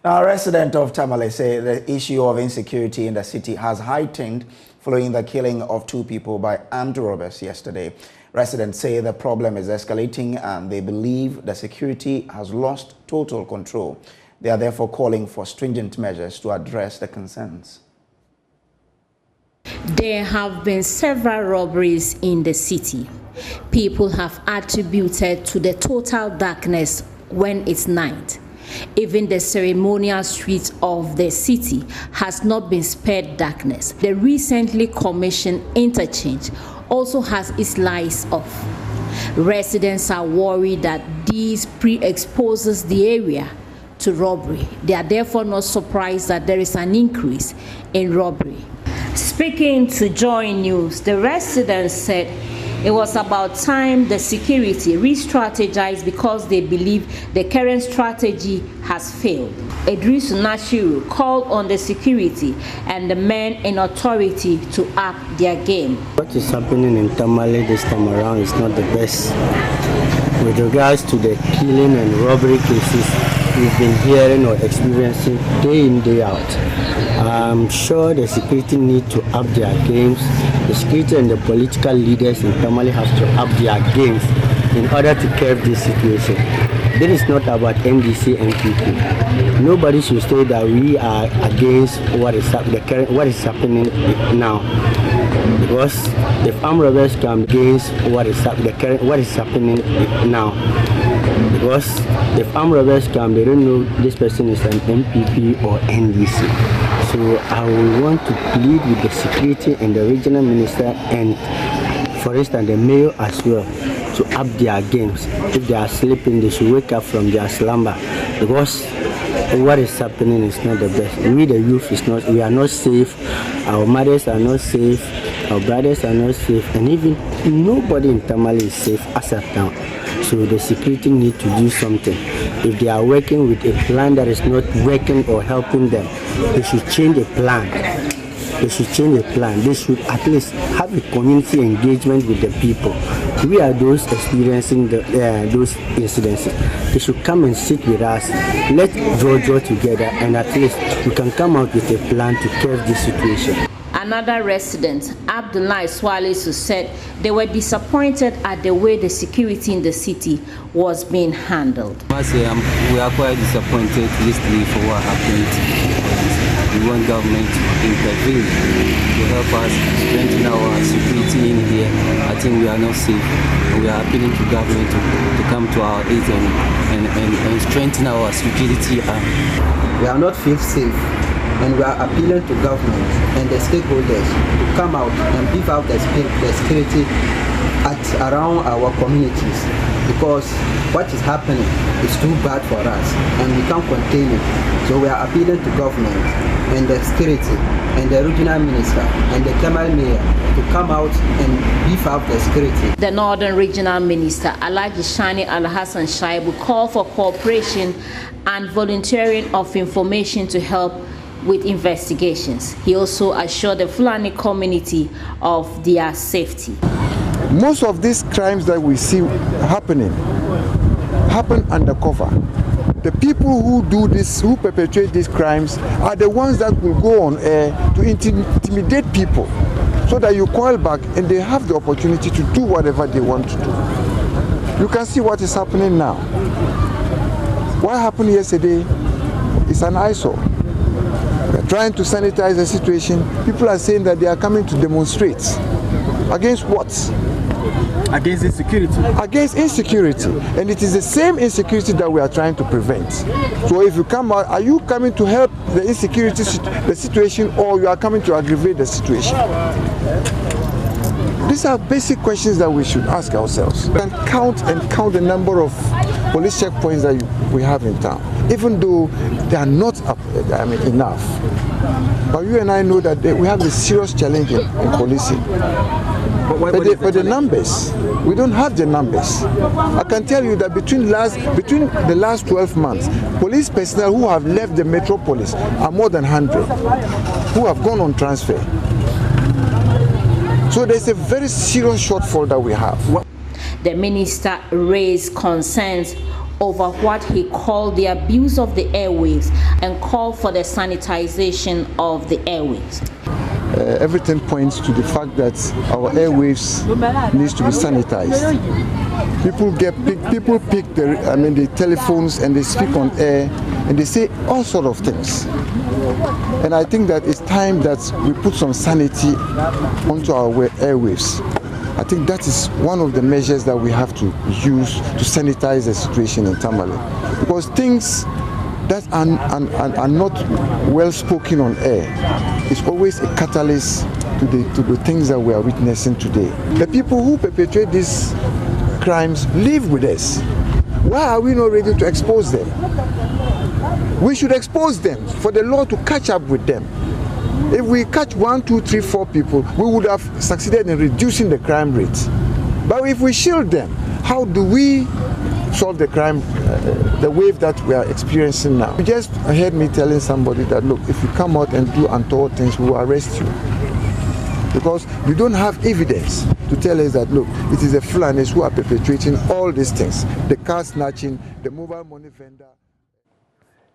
Now, a resident of Tamale say the issue of insecurity in the city has heightened following the killing of 2 people by armed robbers yesterday. Residents say the problem is escalating and they believe the security has lost total control. They are therefore calling for stringent measures to address the concerns. There have been several robberies in the city. People have attributed to the total darkness when it's night. Even the ceremonial streets of the city has not been spared darkness. The recently commissioned interchange also has its lights off. Residents are worried that this pre-exposes the area to robbery. They are therefore not surprised that there is an increase in robbery. Speaking to JoyNews, the residents said it was about time the security re-strategized because they believe the current strategy has failed. Idris Nashiru called on the security and the men in authority to up their game. What is happening in Tamale this time around is not the best. With regards to the killing and robbery cases we've been hearing or experiencing day in, day out, I'm sure the security need to up their games. The security and the political leaders in Tamale have to up their games in order to curb this situation. This is not about NDC and MPP. Nobody should say that we are against what is happening now. Because if armed robbers come against what is happening now. Because if armed robbers come, they don't know this person is an MPP or NDC. So I will want to plead with the security and the regional minister and, for instance, the mayor as well, to up their games. If they are sleeping, they should wake up from their slumber, because what is happening is not the best. We, the youth, we are not safe. Our mothers are not safe. Our brothers are not safe, and even nobody in Tamale is safe as of now. So the security need to do something. If they are working with a plan that is not working or helping them, they should change the plan. They should change the plan. They should at least have a community engagement with the people. We are those experiencing those incidents. They should come and sit with us. Let's draw together, and at least we can come out with a plan to curb this situation. Another resident, Abdullah Swalisu, said they were disappointed at the way the security in the city was being handled. We are quite disappointed recently for what happened. We want government to intervene to help us strengthen our security in here. I think we are not safe. We are appealing to government to come to our aid and strengthen our security. We are not feel safe. And we are appealing to government and the stakeholders to come out and beef out the security around our communities, because what is happening is too bad for us and we can't contain it. So we are appealing to government and the security and the regional minister and the Tamale mayor to come out and beef out the security. The Northern Regional Minister, Alhaji Shani Al-Hassan Shaibu, called for cooperation and volunteering of information to help with investigations. He also assured the Fulani community of their safety. Most of these crimes that we see happen undercover. The people who do this, who perpetrate these crimes, are the ones that will go on air to intimidate people, so that you call back and they have the opportunity to do whatever they want to do. You can see what is happening now. What happened yesterday is an eyesore. We're trying to sanitize the situation. People are saying that they are coming to demonstrate. Against what? Against insecurity. Against insecurity. And it is the same insecurity that we are trying to prevent. So if you come out, are you coming to help the insecurity, the situation, or you are coming to aggravate the situation? These are basic questions that we should ask ourselves. We can count the number of police checkpoints that we have in town, even though they are not enough. But you and I know that we have a serious challenge in policing. But the numbers, we don't have the numbers. I can tell you that between the last 12 months, police personnel who have left the metropolis are more than 100, who have gone on transfer. So there's a very serious shortfall that we have. The minister raised concerns over what he called the abuse of the airwaves and called for the sanitization of the airwaves. Everything points to the fact that our airwaves needs to be sanitized. People pick the telephones and they speak on air and they say all sort of things. And I think that it's time that we put some sanity onto our airwaves. I think that is one of the measures that we have to use to sanitize the situation in Tamale. Because things that are not well spoken on air is always a catalyst to the things that we are witnessing today. The people who perpetrate these crimes live with us. Why are we not ready to expose them? We should expose them for the law to catch up with them. If we catch 1, 2, 3, 4 people, we would have succeeded in reducing the crime rate. But if we shield them, how do we solve the crime, the wave that we are experiencing now? You just heard me telling somebody that, look, if you come out and do untoward things, we will arrest you. Because you don't have evidence to tell us that, look, it is the Fulanis who are perpetrating all these things. The car snatching, the mobile money vendor.